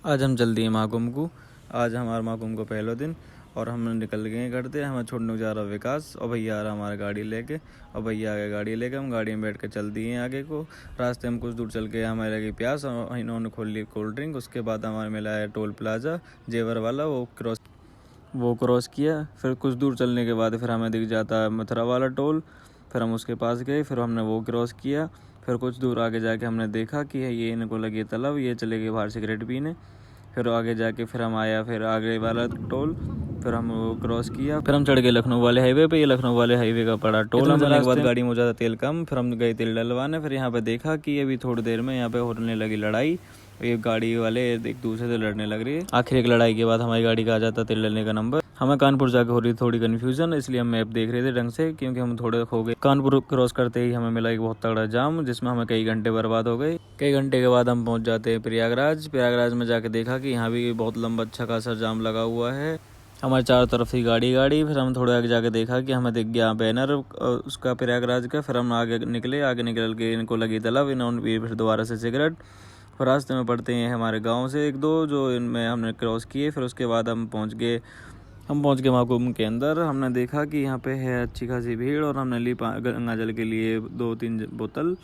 आज हम चल दिए महाकुंभ को। आज हमारा महाकुंभ को पहला दिन और हम निकल गए घर से। हमें छोड़ने को जा रहा विकास और भैया आ रहा हमारा गाड़ी लेके और भैया आगे गाड़ी लेके हम गाड़ी में बैठ के चल दिए आगे को। रास्ते में कुछ दूर चल के हमें लगी प्यास और इन्होंने खोल ली कोल्ड ड्रिंक। उसके बाद हमारे मिला है टोल प्लाजा जेवर वाला, वो क्रॉस किया। फिर कुछ दूर चलने के बाद फिर हमें दिख जाता है मथुरा वाला टोल। फिर हम उसके पास गए, फिर हमने वो क्रॉस किया। फिर कुछ दूर आगे जाके हमने देखा कि ये इनको लगी तलब, ये चले गए बाहर सिगरेट पीने। फिर आगे जाके फिर हम आया फिर आगे वाला टोल, फिर हम वो क्रॉस किया। फिर हम चढ़ गए लखनऊ वाले हाईवे पे। ये लखनऊ वाले हाईवे का पड़ा टोल। हम जाने के बाद गाड़ी में हो जाता तेल कम, फिर हम गए तेल डलवाने। फिर यहाँ पे देखा कि अभी थोड़ी देर में यहाँ पे होने लगी लड़ाई। ये गाड़ी वाले एक दूसरे से लड़ने लग रही है। आखिर एक लड़ाई के बाद हमारी गाड़ी का आ जाता तेल डलने का नंबर। हमें कानपुर जाके हो रही थोड़ी कन्फ्यूजन, इसलिए हम मैप देख रहे थे ढंग से, क्योंकि हम थोड़े खो गए। कानपुर क्रॉस करते ही हमें मिला एक बहुत तगड़ा जाम, जिसमें हमें कई घंटे बर्बाद हो गए। कई घंटे के बाद हम पहुंच जाते हैं प्रयागराज में जाके देखा कि यहाँ भी बहुत लंबा अच्छा खासा जाम लगा हुआ है। हमारे चारों तरफ से गाड़ी। फिर हम थोड़े आगे जाके देखा कि हमें दिख गया बैनर उसका प्रयागराज का। फिर हम आगे निकल के इनको लगी तलब, इन्होंने फिर दोबारा से सिगरेट। फिर रास्ते में पड़ते हैं हमारे गांव से एक दो, जो इनमें हमने क्रॉस किए। फिर उसके बाद हम पहुंच गए महाकुंभ के अंदर। हमने देखा कि यहाँ पे है अच्छी खासी भीड़ और हमने ली गंगा जल के लिए 2-3 बोतल।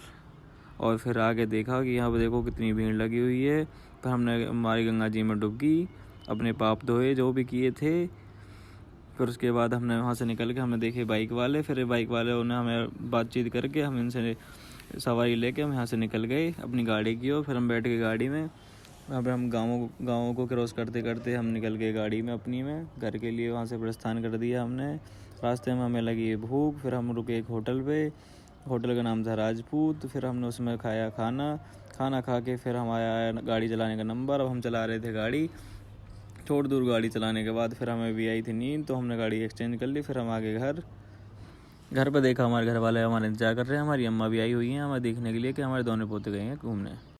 और फिर आगे देखा कि यहाँ पे देखो कितनी भीड़ लगी हुई है। फिर हमने हमारी गंगा जी में डुबकी, अपने पाप धोए जो भी किए थे। फिर उसके बाद हमने वहाँ से निकल के हमने देखे बाइक वाले। फिर बाइक वाले ने हमें बातचीत करके हम इनसे सवारी लेके हम यहाँ से निकल गए अपनी गाड़ी की ओर। फिर हम बैठ गए गाड़ी में। वहाँ पर हम गाँवों को क्रॉस करते करते हम निकल गए गाड़ी में अपनी में घर के लिए। वहाँ से प्रस्थान कर दिया हमने। रास्ते में हमें लगी भूख। फिर हम रुके एक होटल पे, होटल का नाम था राजपूत। फिर हमने उसमें खाया खाना खा के फिर हम आया गाड़ी चलाने का नंबर। अब हम चला रहे थे गाड़ी। थोड़ी दूर गाड़ी चलाने के बाद फिर हमें भी आई थी नींद, तो हमने गाड़ी एक्सचेंज कर ली। फिर हम आगे घर पे देखा हमारे घर वाले हमारे इंतजार कर रहे हैं। हमारी अम्मा भी आई हुई हैं हमें देखने के लिए कि हमारे दोनों पोते गए हैं घूमने।